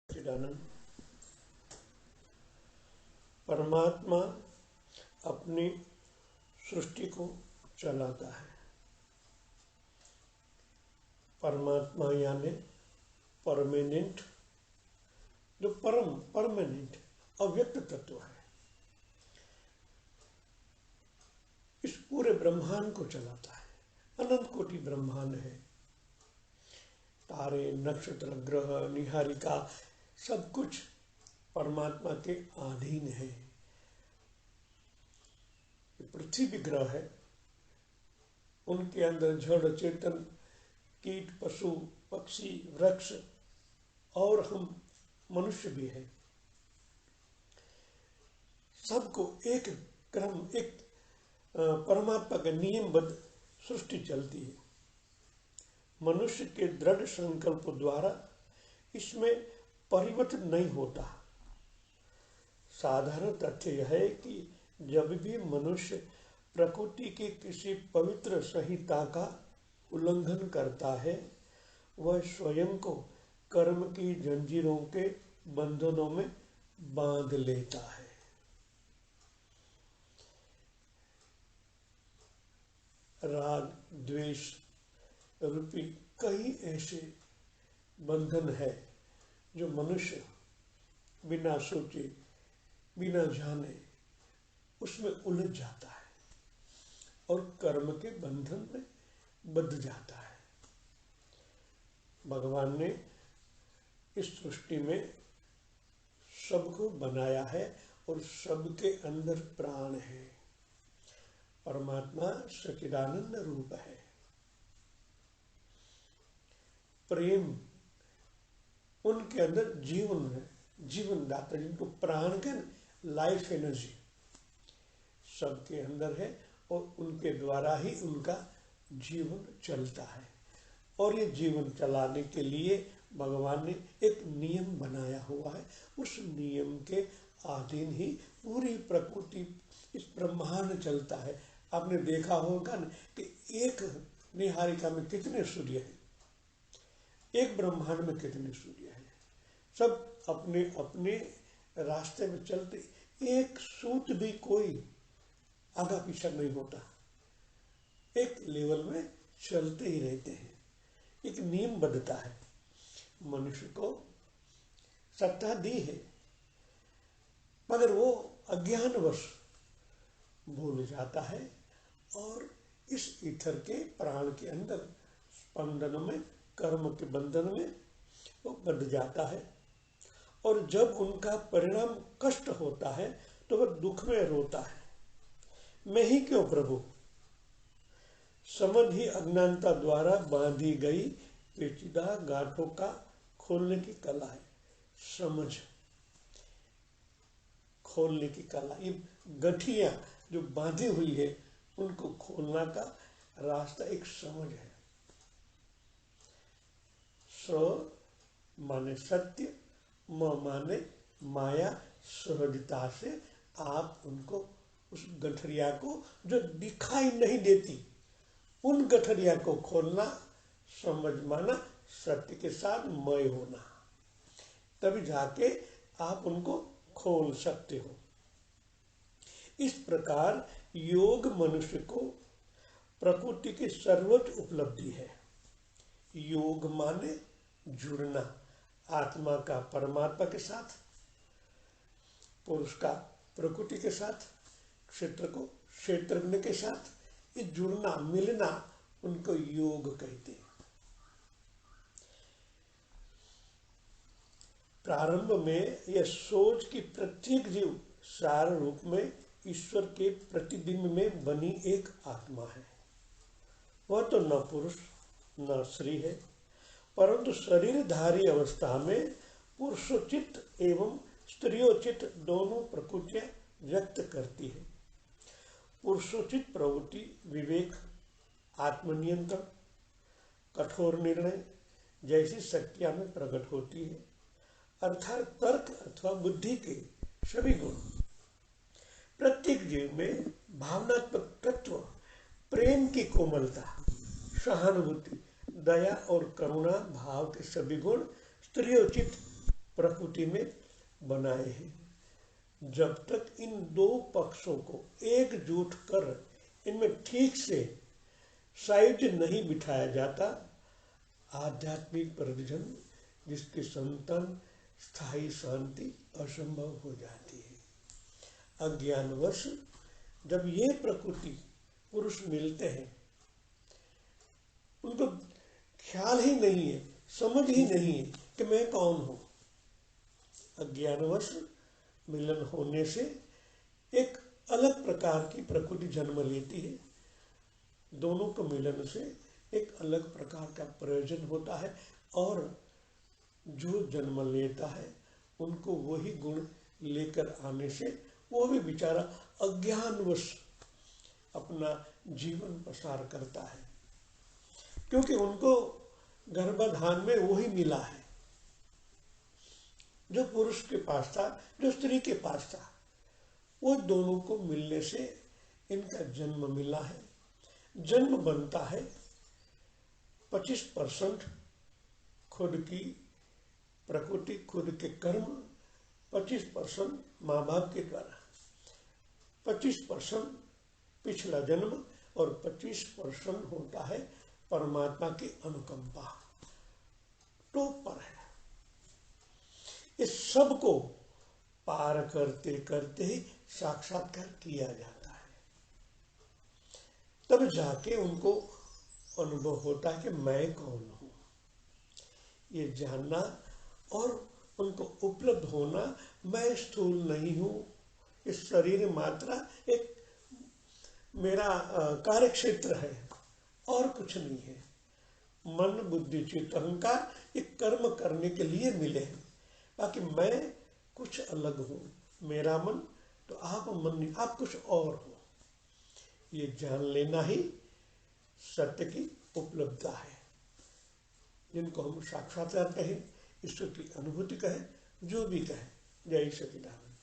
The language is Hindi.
सच्चिदानंद परमात्मा अपनी सृष्टि को चलाता है। परमात्मा यानी परमानेंट, जो परमानेंट अव्यक्त तत्व है, इस पूरे ब्रह्मांड को चलाता है। अनंत कोटि ब्रह्मांड है, तारे, नक्षत्र, ग्रह, निहारिका, सब कुछ परमात्मा के अधीन है। पृथ्वी भी ग्रह है, उनके अंदर जड़ चेतन, कीट, पशु, पक्षी, वृक्ष और हम मनुष्य भी हैं। सबको एक क्रम, एक परमात्मा का नियमबद्ध सृष्टि चलती है। मनुष्य के दृढ़ संकल्प द्वारा इसमें परिवर्तन नहीं होता। साधारण तथ्य यह है कि जब भी मनुष्य प्रकृति की किसी पवित्र संहिता का उल्लंघन करता है, वह स्वयं को कर्म की जंजीरों के बंधनों में बांध लेता है। राग, द्वेष रूपी कई ऐसे बंधन है जो मनुष्य बिना सोचे, बिना जाने उसमें उलझ जाता है और कर्म के बंधन में बंध जाता है। भगवान ने इस सृष्टि में सबको बनाया है और सबके अंदर प्राण है। परमात्मा सच्चिदानंद रूप है। प्रेम उनके अंदर जीवन है, जीवन दाता, जिनको प्राण के लाइफ एनर्जी सबके अंदर है और उनके द्वारा ही उनका जीवन चलता है। और ये जीवन चलाने के लिए भगवान ने एक नियम बनाया हुआ है। उस नियम के अधीन ही पूरी प्रकृति, इस ब्रह्मांड चलता है। आपने देखा होगा ना कि एक निहारिका में कितने सूर्य हैं, एक ब्रह्मांड में कितने सूर्य हैं। सब अपने अपने रास्ते में चलते, एक सूत भी कोई आगा पीछा नहीं होता, एक लेवल में चलते ही रहते हैं। एक नियम बदलता है। मनुष्य को सत्ता दी है, मगर वो अज्ञानवश भूल जाता है और इस ईथर के प्राण के अंदर स्पंदन में, कर्म के बंधन में वो बंध जाता है। और जब उनका परिणाम कष्ट होता है तो वह दुख में रोता है, मैं ही क्यों प्रभु। समझ ही अज्ञानता द्वारा बांधी गई पेचीदा गांठों का खोलने की कला है। समझ खोलने की कला, ये गठिया जो बांधी हुई है उनको खोलना का रास्ता एक समझ है। स माने सत्य, म माने माया, सहजता से आप उनको, उस गठरिया को जो दिखाई नहीं देती, उन गठरिया को खोलना। समझ माना सत्य के साथ मय होना, तभी जाके आप उनको खोल सकते हो। इस प्रकार योग मनुष्य को प्रकृति की सर्वोच्च उपलब्धि है। योग माने जुड़ना, आत्मा का परमात्मा के साथ, पुरुष का प्रकृति के साथ, क्षेत्र को क्षेत्रज्ञ के साथ, ये जुड़ना, मिलना, उनको योग कहते हैं। प्रारंभ में यह सोच कि प्रत्येक जीव सार रूप में ईश्वर के प्रतिबिंब में बनी एक आत्मा है। वह तो न पुरुष न स्त्री है, परंतु शरीरधारी अवस्था में पुरुषोचित एवं स्त्रियोचित दोनों प्रकृतियां व्यक्त करती है। पुरुषोचित प्रवृत्ति विवेक, आत्मनियंत्रण, कठोर निर्णय जैसी शक्तियां में प्रकट होती है, अर्थात तर्क अथवा बुद्धि के सभी गुण। प्रत्येक जीव में भावनात्मक तत्व, प्रेम की कोमलता, सहानुभूति, दया और करुणा भाव के सभी गुण स्त्रियोचित प्रकृति प्रकृति में बनाए हैं। जब तक इन दो पक्षों को एकजुट कर इनमें ठीक से साइज नहीं बिठाया जाता, आध्यात्मिक परिजन जिसकी संतान स्थायी शांति असंभव हो जाती है। अज्ञानवश जब ये प्रकृति पुरुष मिलते हैं, उनको ख्याल ही नहीं है, समझ ही नहीं है कि मैं कौन हूं। अज्ञानवश मिलन होने से एक अलग प्रकार की प्रकृति जन्म लेती है। दोनों को मिलन से एक अलग प्रकार का प्रयोजन होता है और जो जन्म लेता है उनको वही गुण लेकर आने से वो भी बेचारा अज्ञानवश अपना जीवन प्रसार करता है, क्योंकि उनको गर्भाधान में वही मिला है जो पुरुष के पास था, जो स्त्री के पास था। वो दोनों को मिलने से इनका जन्म मिला है। जन्म बनता है 25% खुद की प्रकृति, खुद के कर्म, 25% माँ बाप के द्वारा, 25% पिछला जन्म और 25% होता है परमात्मा की अनुकंपा। टॉप पर है। इस सब को पार करते करते ही साक्षात्कार किया जाता है, तब जाके उनको अनुभव होता है कि मैं कौन हूं। ये जानना और उनको उपलब्ध होना, मैं स्थूल नहीं हूं, इस शरीर मात्रा एक मेरा कार्य क्षेत्र है और कुछ नहीं है। मन बुद्धि चित्त अहंकार ये कर्म करने के लिए मिले हैं, बाकी मैं कुछ अलग हूं। मेरा मन तो आप मन नहीं, आप कुछ और हो। ये जान लेना ही सत्य की उपलब्धता है, जिनको हम साक्षात्कार कहें, ईश्वर की अनुभूति कहें, जो भी कहें। जय सच्चिदानंद।